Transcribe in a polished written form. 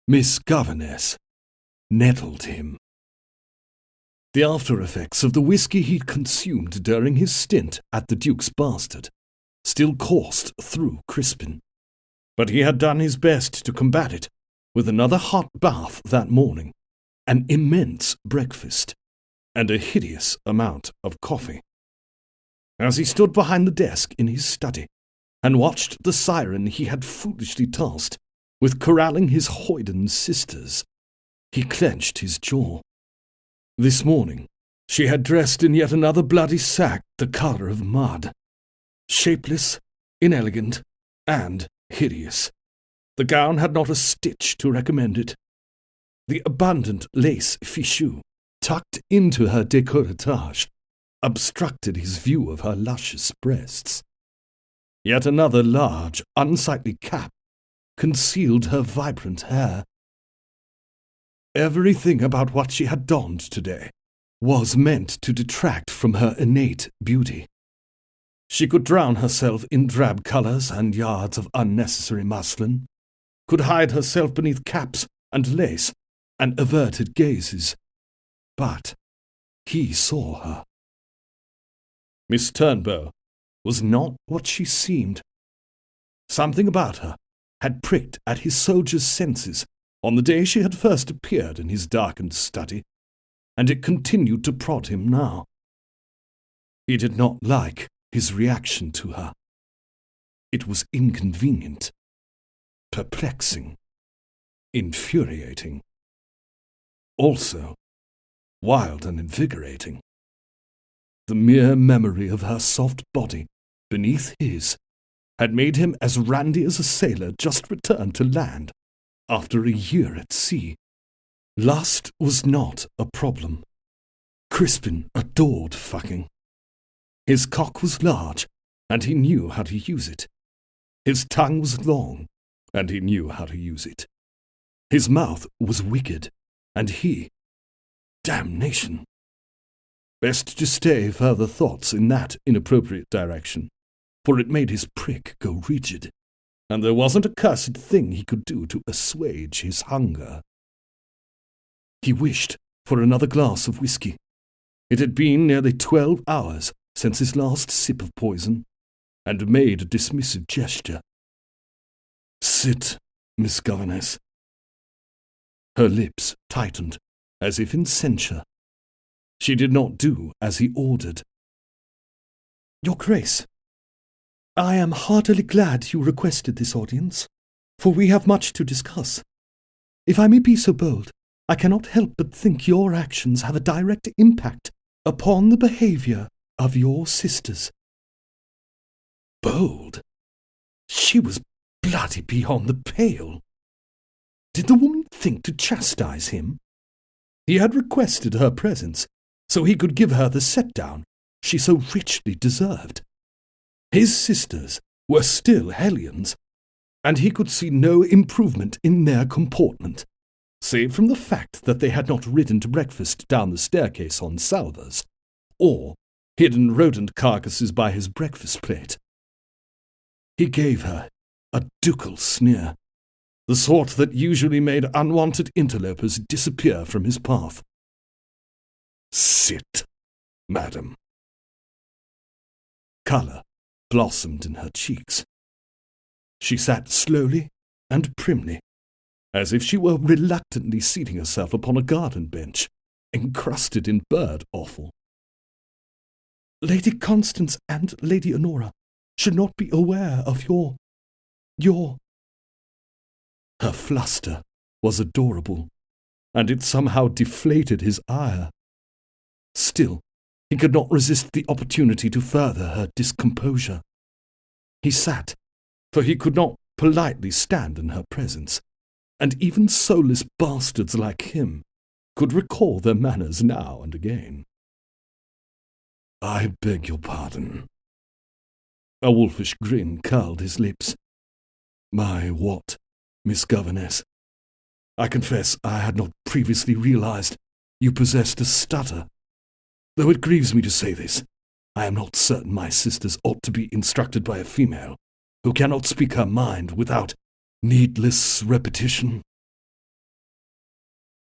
Miss Governess nettled him. The after-effects of the whiskey he'd consumed during his stint at the Duke's Bastard still coursed through Crispin, but he had done his best to combat it with another hot bath that morning, an immense breakfast, and a hideous amount of coffee. As he stood behind the desk in his study and watched the siren he had foolishly tasked with corralling his hoyden sisters, he clenched his jaw. This morning, she had dressed in yet another bloody sack the colour of mud. Shapeless, inelegant, and hideous. The gown had not a stitch to recommend it. The abundant lace fichu, tucked into her décolletage, obstructed his view of her luscious breasts. Yet another large, unsightly cap concealed her vibrant hair. Everything about what she had donned today was meant to detract from her innate beauty. She could drown herself in drab colours and yards of unnecessary muslin, could hide herself beneath caps and lace and averted gazes, but he saw her. Miss Turnbow was not what she seemed. Something about her had pricked at his soldier's senses on the day she had first appeared in his darkened study, and it continued to prod him now. He did not like his reaction to her. It was inconvenient, perplexing, infuriating, also wild and invigorating. The mere memory of her soft body beneath his had made him as randy as a sailor just returned to land after a year at sea. Lust was not a problem. Crispin adored fucking. His cock was large, and he knew how to use it. His tongue was long, and he knew how to use it. His mouth was wicked, and he— damnation! Best to stay further thoughts in that inappropriate direction, for it made his prick go rigid, and there wasn't a cursed thing he could do to assuage his hunger. He wished for another glass of whiskey. It had been nearly 12 hours since his last sip of poison, and made a dismissive gesture. "Sit, Miss Governess." Her lips tightened, as if in censure. She did not do as he ordered. "Your Grace, I am heartily glad you requested this audience, for we have much to discuss. If I may be so bold, I cannot help but think your actions have a direct impact upon the behaviour of your sisters." Bold? She was bloody beyond the pale. Did the woman think to chastise him? He had requested her presence, so he could give her the set-down she so richly deserved. His sisters were still hellions, and he could see no improvement in their comportment, save from the fact that they had not ridden to breakfast down the staircase on salvers, or hidden rodent carcasses by his breakfast plate. He gave her a ducal sneer, the sort that usually made unwanted interlopers disappear from his path. "Sit, madam." Colour blossomed in her cheeks. She sat slowly and primly, as if she were reluctantly seating herself upon a garden bench, encrusted in bird offal. "Lady Constance and Lady Honora should not be aware of your... Her fluster was adorable, and it somehow deflated his ire. Still, he could not resist the opportunity to further her discomposure. He sat, for he could not politely stand in her presence, and even soulless bastards like him could recall their manners now and again. "I beg your pardon." A wolfish grin curled his lips. "My what, Miss Governess? I confess I had not previously realized you possessed a stutter. Though it grieves me to say this, I am not certain my sisters ought to be instructed by a female who cannot speak her mind without needless repetition."